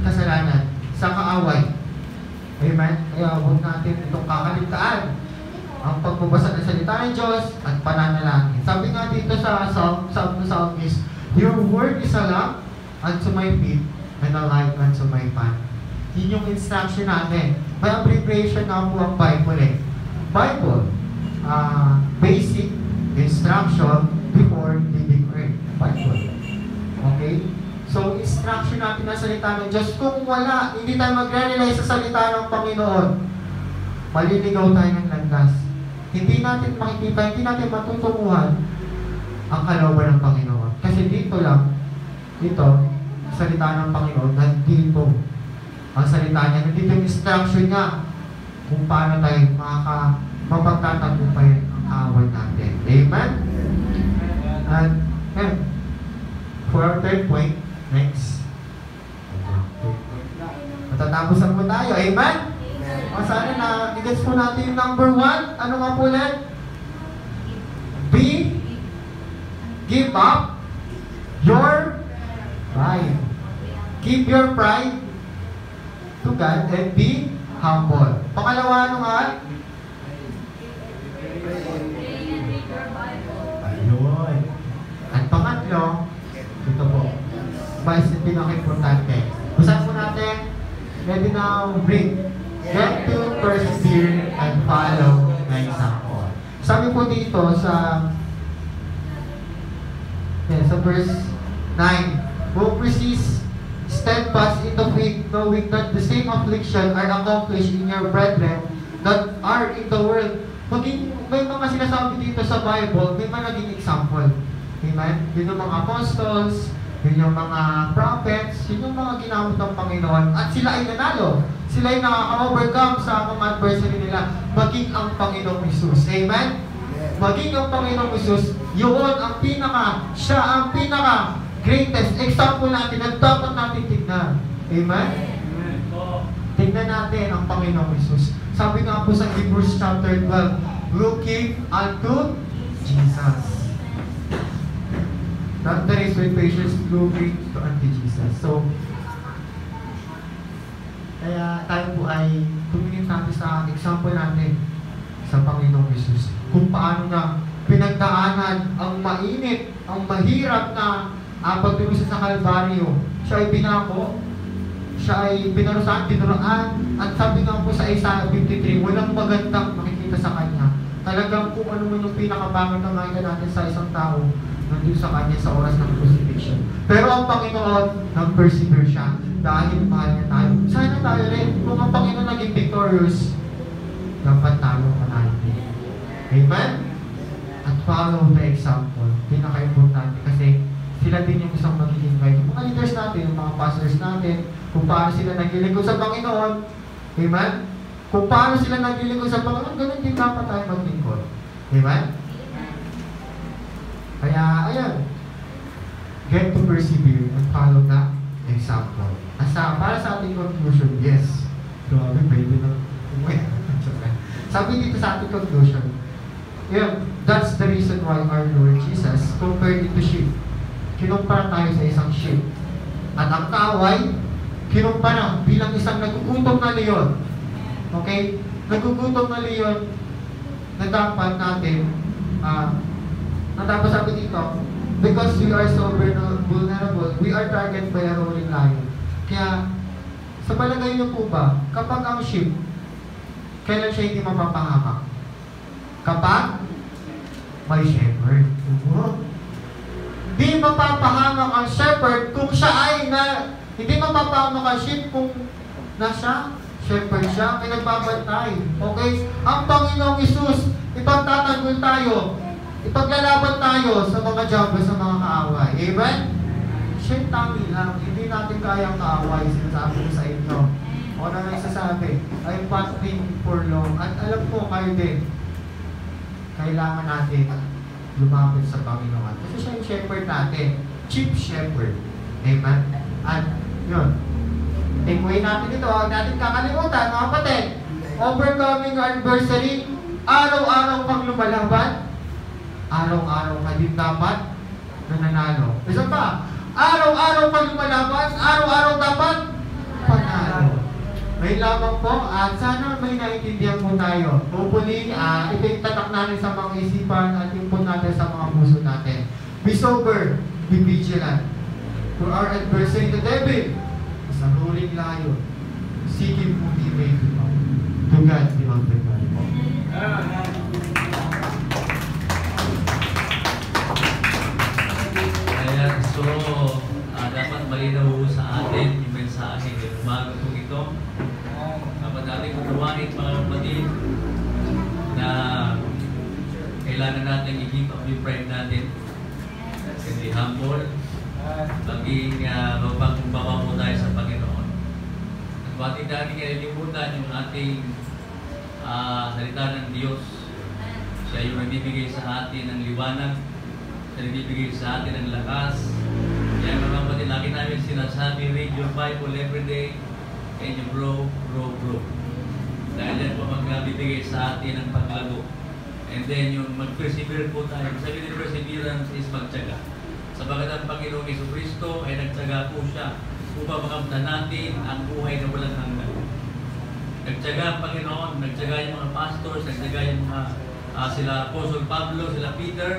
kasalanan, sa kaaway. Amen? Kaya huwag natin itong kakaligtaan. Ang pagbabasa ng salita ng Diyos at pananalangin. Sabi nga dito sa Psalmist, your word is a lamp unto my feet and a light unto my path. Yun yung instruction natin. May abbreviation na po ang Bible eh. Bible, basic instruction before leaving earth. Bible. Okay? So, instruction natin na salita ng Diyos. Kung wala, hindi tayo mag-rely sa salita ng Panginoon, maliligaw tayo ng landas. Hindi natin makikita, hindi natin matutunguhan ang kalooban ng Panginoon. Kasi dito lang, salita ng Panginoon, nandito ang salita niya, nandito yung instruction niya kung paano tayo mapagtatagumpayan ang kaaway natin. Amen? And for our third point, next. Matatapos na po tayo. Amen? Sana na, i-gets po natin yung number 1. Ano nga po ulit? Give up your pride. Give your pride to God and be humble. Pangalawa, ano nga? Ayun. At pangatlo, ito po. Mas pinaka-importante. Basahin po natin. Ready now, bring. Get to persevere and follow my example. Sabi po dito sa verse 9, who persist steadfast in the faith, knowing that the same affliction are accomplished in your brethren that are in the world. May mga sinasabi dito sa Bible, may mga naging example. Amen? Yun yung mga apostles, yun yung mga prophets, yun yung mga ginamit ng Panginoon, at sila ay nanalo. Sila ay nakaka-overcome sa mga adversary nila, maging ang Panginoong Hesus. Amen? Maging ang Panginoong Hesus, yun ang siya ang greatest example natin na dapat natin tignan. Amen? Tignan natin ang Panginoong Hesus. Sabi nga po sa Hebrews chapter 12, looking unto Jesus. Not the race with patience, looking unto Jesus. So, kaya tayo po ay tumingin natin sa example natin sa Panginoong Hesus. Kung paano na pinagdaanan ang mainit, ang mahirap na pagdurusa sa Kalbaryo. Siya ay pinako, siya ay pinarusahan, tinuraan, at sabi nga po sa Isaiah 53, walang magandang makikita sa kanya. Talagang kung ano man yung pinakabangit na makikita natin sa isang tao, nandun sa kanya sa oras ng crucifixion. Pero ang Panginoon, nag-persevere siya dahil mahal niya tayo. Sana tayo rin, kung ang Panginoon naging victorious, dapat tayo manalo. Amen? At follow the example. Pinaka-importante kasi sila din yung isang magiging guide. Yung mga leaders natin, yung mga pastors natin, kung paano sila naglilingkod sa Panginoon. Amen? Kung paano sila naglilingkod sa Panginoon, ganun din dapat tayo maglingkod. Amen? Kaya, ayan. Get to persevere and follow the example. Para sa ating conclusion, yes. Grabe, pwede na. Sabi dito sa ating conclusion, yeah, that's the reason why our Lord Jesus compared it to sheep. Kinumpara tayo sa isang sheep. At ang kaaway, kinumpara bilang isang nagugutom na leon. Okay? Nagugutom na leon na dapat natin, na dapat sabi dito, because we are so vulnerable, we are targeted by a roaring lion. Kaya, sa palagay niyo po ba, kapag ang sheep, kailan siya hindi mapapahamak? Kapag may shepherd. Hindi mapapahamak ang shepherd kung siya ay hindi mapapahamak ang sheep kung nasa shepherd siya, pinagbabantay. Okay? Ang Panginoong Isus, ipagtatanggol tayo, ipaglalaban tayo sa mga diablo, sa mga kaaway. Amen? Siya tami lang, hindi natin kayang kaaway, sinasabi ko sa inyo. O na nagsasabi, I'm fasting for long. At alam ko kayo din, kailangan natin lumapit sa Panginoon. Kasi siya yung shepherd natin. Chief shepherd. Amen? At yun, take away natin ito. Huwag natin kakalimutan, mga kapatid. Overcoming adversity, araw-araw kang lumalaban, araw-araw ka din dapat nananalo. Isa pa, araw-araw kang lumalaban, araw-araw dapat panalo. May lamang po, at sana may naintindihan po tayo. Hopefully, ipagtatak natin sa mga isipan at input natin sa mga puso natin. Be sober, be vigilant. For our adversary, the devil, is a roaring lion, seeking whom he may devour. To God be all the glory po. Ayan, so, dapat malinaw sa atin yung mensahe ng umaga po ito. Dapat natin kutuwain mga kapatid na kailangan natin i-keep up yung pride natin. Kasi humble, maging mababa po tayo sa Panginoon. At bakit natin kinalimutan yung ating salita ng Diyos. Siya yung nagbibigay sa atin ng liwanag, siya nagbibigay sa atin ng lakas. Kaya mga kapatid, lagi namin sinasabi, read your Bible every day and you grow. Dahil yan po magbibigay sa atin ng paglago. And then yung mag-persevere po tayo. Sabi ni perseverance is magtyaga. Sabagat ang Panginoong Jesucristo ay nagtyaga po siya upang makamtan natin ang buhay na walang hanggan. Nagtyaga ang Panginoon, nagtyaga yung mga pastors, nagtyaga yung mga sila Apostol Pablo, sila Peter,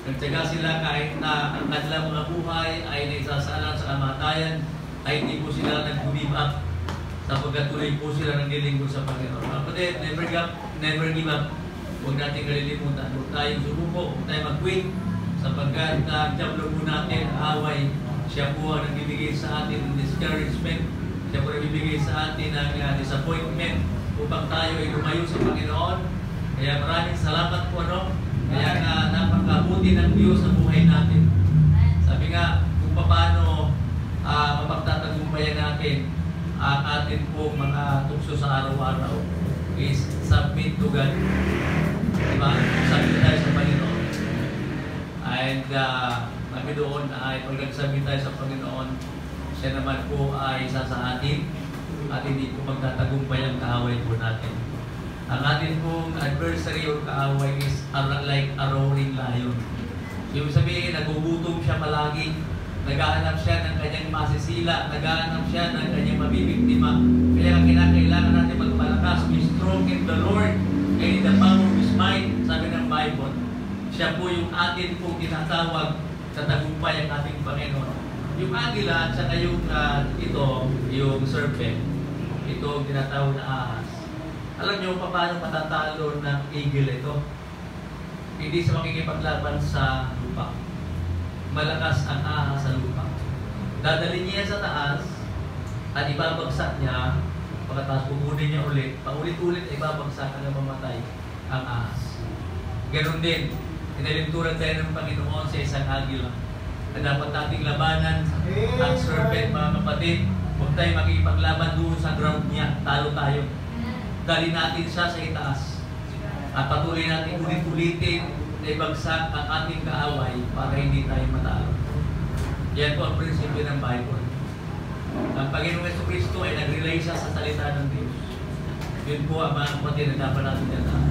nagtyaga sila kahit na ang kanilang mga buhay ay naisasalan sa kamatayan, ay hindi po sila nag-give up sapagkat tuloy po sila naglilingkod sa Panginoon. Kapatid, never give up. Huwag natin kalilimutan. Huwag tayong sumuko, huwag tayong mag-quit sapagkat diablo po natin, away, siya po ang nagbibigay sa atin ng discouragement, siya po nagbibigay sa atin ng disappointment upang tayo ay lumayo sa Panginoon. Kaya maraming salamat po, Kaya napakabuti ng Diyos sa buhay natin. Sabi nga, kung paano mapagtatagumpayan natin ang atin pong mga tukso sa araw-araw is submit to God. Diba? Submit tayo sa Panginoon. And kami doon ay pag nagsubmit tayo sa Panginoon, siya naman po ay isa sa atin at hindi po magtatagumpay ang kaaway po natin. Ang atin pong adversary o kaaway is like a roaring lion. So, ibig sabihin, nagugutom siya palagi. Naghahanap siya ng kanyang masisila. Naghahanap siya ng kanyang mabibiktima. Kaya kinakailangan natin magpalakas. Be strong in the Lord and in the power of His might. Sabi ng Bible, siya po yung atin pong tinatawag sa tagumpay ang ating Panginoon. Yung agila at saka yung yung serpent, ito tinatawag na ahas. Alam niyo paano matatalo ng eagle ito? Hindi sa makikipaglaban sa lupa. Malakas ang ahas sa lupa. Dadalhin niya sa taas at ibabagsak niya, pagkatapos kukunin niya ulit, paulit-ulit ay ibabagsak hanggang mamatay ang ahas. Ganon din, inalinturan tayo ng Panginoon sa isang agila na dapat nating labanan ang serpent, mga kapatid. Huwag tayo makikipaglaban doon sa ground niya, talo tayo. Dali natin siya sa itaas at patuloy natin ulit-ulitin na ibagsak ang ating kaaway para hindi tayo matalo. Yan po ang prinsipyo ng Bible. Ang Panginoong Jesucristo ay nag-relay siya sa salita ng Diyos. Yun po ang mga kapatid na dapat natin tandaan.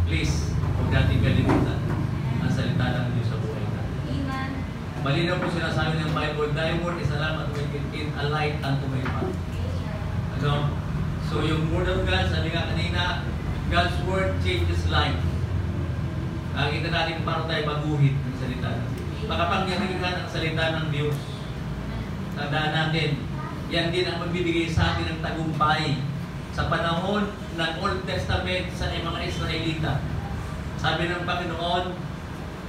Please, huwag natin kalimutan ang salita ng Diyos sa buhay natin. Amen. Malinaw po sinasabi ng Bible, "Thy word is a lamp unto my feet, a light unto my path." Ano? So yung word of God, sabi nga kanina, God's word changes life. Kita natin kung paano tayo maguhit ng salita ng Diyos. Makapangyarihan ang salita ng Diyos. Tandaan natin, yan din ang magbibigay sa atin ng tagumpay sa panahon ng Old Testament sa mga Israelita. Sabi ng Panginoon,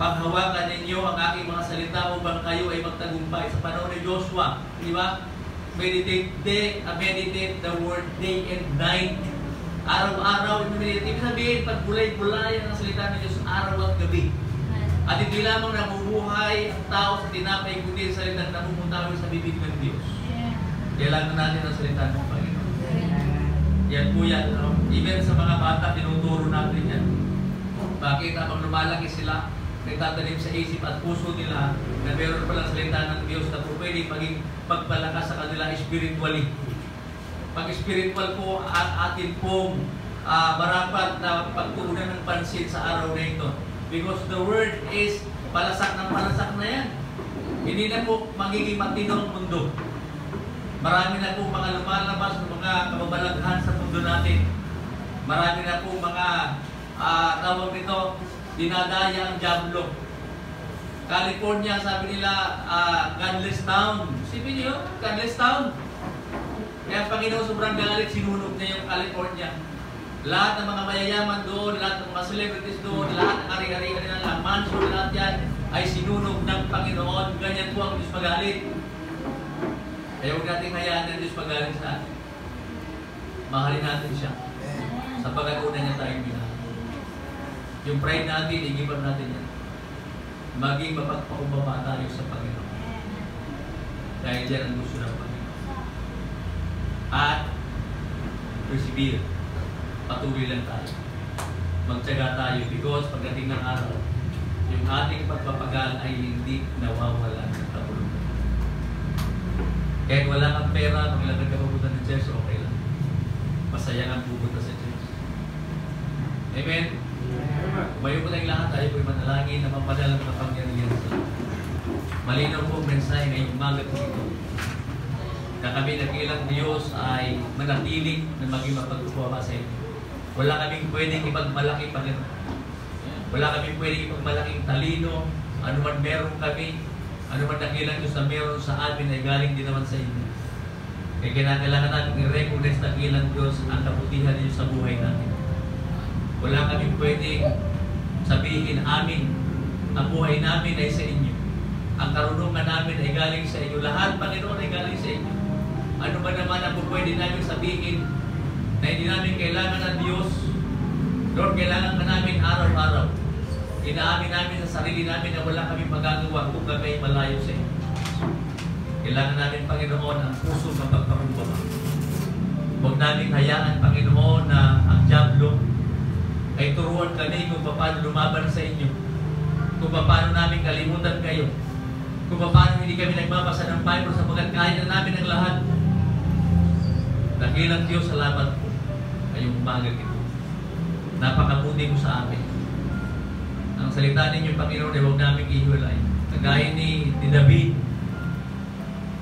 paghawakan ninyo ang aking mga salita upang kayo ay magtagumpay. Sa panahon ni Joshua, di ba? Meditate the word day and night. Araw-araw, ibig sabihin, pagbulay-bulay ang salita ng Diyos araw at gabi. At hindi lamang nabubuhay ang tao sa tinapay, kundi sa salita na namumutawi sa bibig ng Diyos. Kailangan natin ang salita ng Panginoon. Yan po yan. No? Even sa mga bata, tinuturo natin yan. Bakit habang lumalaki sila, nagtatanim sa isip at puso nila na meron palang salita ng Diyos na po pwede maging pagpalakas sa kanila spiritually. Pag spiritual po at atin pong marapat na pagtuunan ng pansin sa araw na ito. Because the word is palasak na yan. Hindi na po magiging matino ang mundo. Marami na po mga lumalabas ng mga kababalaghan sa mundo natin. Marami na po mga tawag nito, dinadaya ang diablo. California, sabi nila, godless town. Sipin niyo, godless town. Kaya ang Panginoon sobrang galit, sinunog niya yung California. Lahat ng mga mayayaman doon, lahat ng mga celebrities doon, lahat ng ari-arian nila, mansion, lahat yan ay sinunog ng Panginoon. Ganyan po ang Diyos magalit. Kaya huwag natin hayaan ng Diyos magalit sa atin. Mahalin natin siya. Sapagkat una niya tayong minahal. Yung pride natin, igiban natin yan. Maging mapagpakumbaba tayo sa Panginoon. Dahil dyan ang gusto ng Panginoon. At persevere. Patuloy lang tayo. Magtyaga tayo because pagdating ng araw, yung ating pagpapagal ay hindi nawawalan ng kabuluhan. Kahit wala kang pera, maglagad ka pupunta ng church, okay lang. Masaya ang pupunta sa church. Amen? Umayo po tayong lahat, tayo po'y manalangin na mapadala ng kapangyarihan sa lahat. Malinaw po ang mensahe ngayong umaga po ito. Na kami nakilang Diyos ay manatiling na maging mapagkukuha sa inyo. Wala kaming pwedeng ipagmalaki Panginoon. Wala kaming pwedeng ipagmalaking talino. Ano man meron kami, ano man nakilang Diyos na meron sa amin ay galing din naman sa inyo. Kaya kinakailangan natin i-recognize na kilang Diyos ang kabutihan niyo sa buhay natin. Wala kaming pwedeng sabihin amin. Ang buhay namin ay sa inyo. Ang karunungan namin ay galing sa inyo. Lahat, Panginoon, ay galing sa inyo. Ano ba naman ang pwede namin sabihin na hindi namin kailangan ng Diyos? Lord, kailangan ka namin araw-araw. Inaamin namin sa sarili namin na wala kami magagawa kung kami malayo sa inyo. Kailangan namin, Panginoon, ang puso ng pagpakumbaba. Huwag namin hayaan, Panginoon, na ang diablo ay turuan kami kung paano lumaban sa inyo. Kung paano namin kalimutan kayo. Kung paano hindi kami nagbabasa ng Bible sapagkat kaya na namin ang lahat. Dakilang Diyos, salamat po ngayong umaga ito. Napakabuti mo sa amin. Ang salita ninyo, Panginoon, ay huwag namin ihiwalay. Kagaya ni David.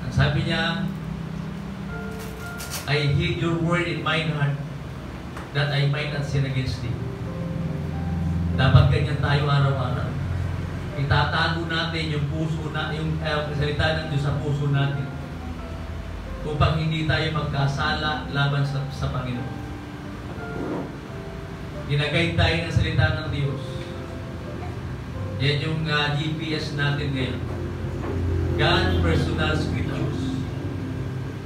Ang sabi niya, I hid your word in mine heart that I might not sin against thee. Dapat ganyan tayo araw-araw. itatago natin yung puso na, yung salita ng Diyos sa puso natin upang hindi tayo magkasala laban sa Panginoon. Ginagay tayo ng salita ng Diyos. Yan yung GPS natin ngayon. God's personal scriptures.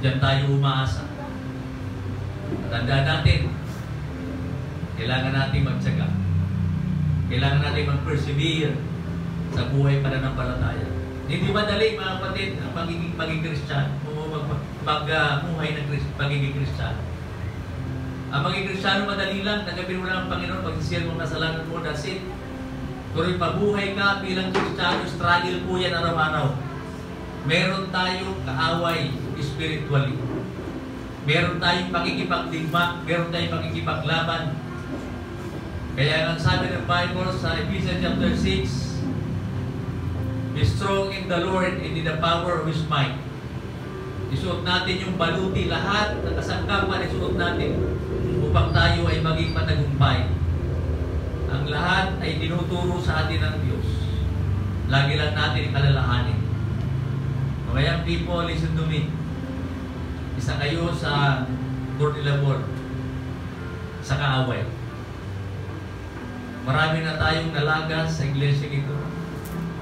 Diyan tayo umaasa. Tandaan natin, kailangan natin magtyaga. Kailangan natin mag-persevere sa buhay pananampalataya. Hindi madali, mga kapatid, ang pagiging Kristiyano, magmuhay ng pagiging Kristiyano. Ang magiging Kristiyano madali lang, tanggapin mo lang ang Panginoon, pagsisiyal mo ang kasalanan mo, that's it. Pero pabuhay ka bilang Kristiyano, struggle po yan araw-araw. Meron tayong kaaway spiritually. Meron tayong pakikipagdigma, meron tayong pakikipaglaban. Kaya ang sabi ng Bible sa Ephesians chapter 6, be strong in the Lord and in the power of His might. Isuot natin yung baluti, lahat ng kasangkapan isuot natin upang tayo ay maging matagumpay. Ang lahat ay tinuturo sa atin ng Diyos. Lagi lang natin ikalalahanin. Kaya people, listen to me. Isa kayo sa Lord sa kaaway. Marami na tayong nalagas sa iglesia ito.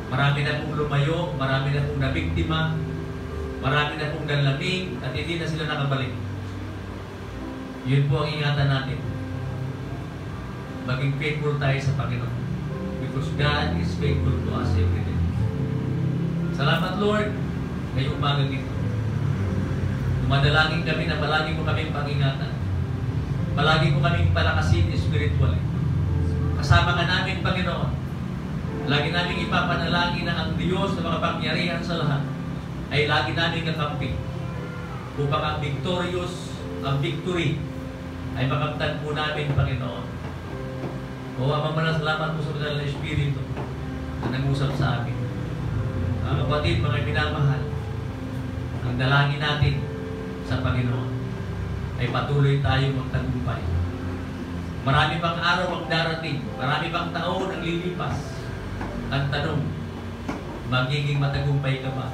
Marami na pong lumayo, marami na pong nabiktima, marami na pong nanlamig at hindi na sila nakabalik. Yun po ang ingatan natin. Maging faithful tayo sa Panginoon. Because God is faithful to us every day. Salamat Lord, ngayong umaga dito. Dumadalangin kami na palagi mo kaming pangingatan. Palagi mo kaming palakasin spiritually. Kasama ka namin, Panginoon. Lagi namin ipapanalangin na ang Diyos na makapangyarihan sa lahat ay lagi namin kakampi upang ang victory ay makamtan po namin, Panginoon. O Ama, salamat po sa banal na Espiritu na nag-usap sa amin. Mga kapatid, mga minamahal, ang dalangin natin sa Panginoon ay patuloy tayong magtagumpay. Marami pang araw ang darating, marami pang taon ang lilipas. Ang tanong, magiging matagumpay ka ba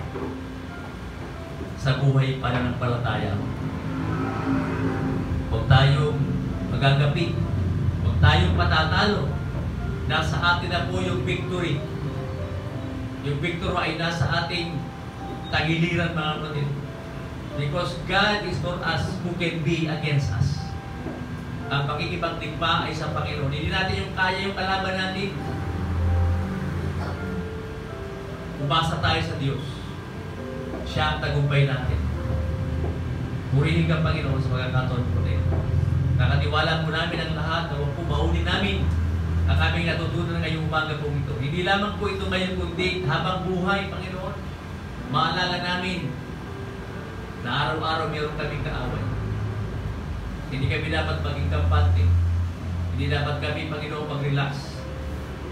sa buhay pananampalataya? Huwag tayong magagapi, huwag tayong matatalo. Nasa atin na po yung victory. Yung victory ay nasa ating tagiliran, mga kapatid. Because God is for us, who can be against us? Ang pakikipagdigma ay sa Panginoon. Hindi natin yung kaya yung kalaban natin. Umasa tayo sa Diyos. Siya ang tagumpay natin. Purihin ka, Panginoon, sa pagkakataon po rin. Nakatiwala po namin ang lahat na huwag po maunin namin ang aming natutunan ngayong umaga po ito. Hindi lamang po ito ngayon kundi habang buhay, Panginoon. Maalala namin na araw-araw mayroon kaming kaaway. Hindi kami dapat maging kampante. Hindi dapat kami, Panginoon, mag-relax.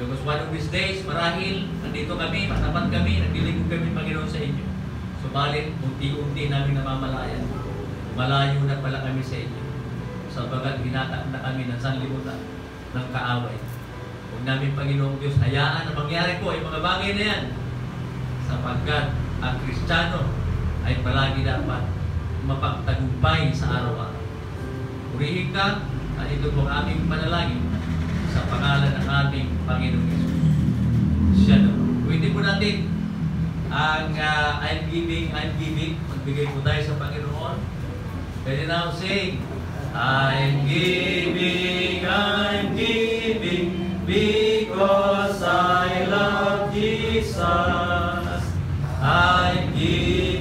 Because one of these days, marahil, nandito kami, matapat kami, naglilingkod kami, Panginoon, sa inyo. Subalit, unti-unti namin namamalayan. Malayo na pala kami sa inyo. Sabagat hinatak na kami ng sanlibutan ng kaaway. Huwag namin, Panginoong Diyos, hayaan na mangyari po ay mga bagay na yan. Sapagkat ang Kristiyano ay palagi dapat mapagtagumpay sa araw-araw. Purihin ka at ito po ang aming panalangin sa pangalan ng ating Panginoong Yesus. Siya naman. Pwede po natin ang I'm giving. Magbigay po tayo sa Panginoon. Pwede now sing, I'm giving because I love Jesus. I'm giving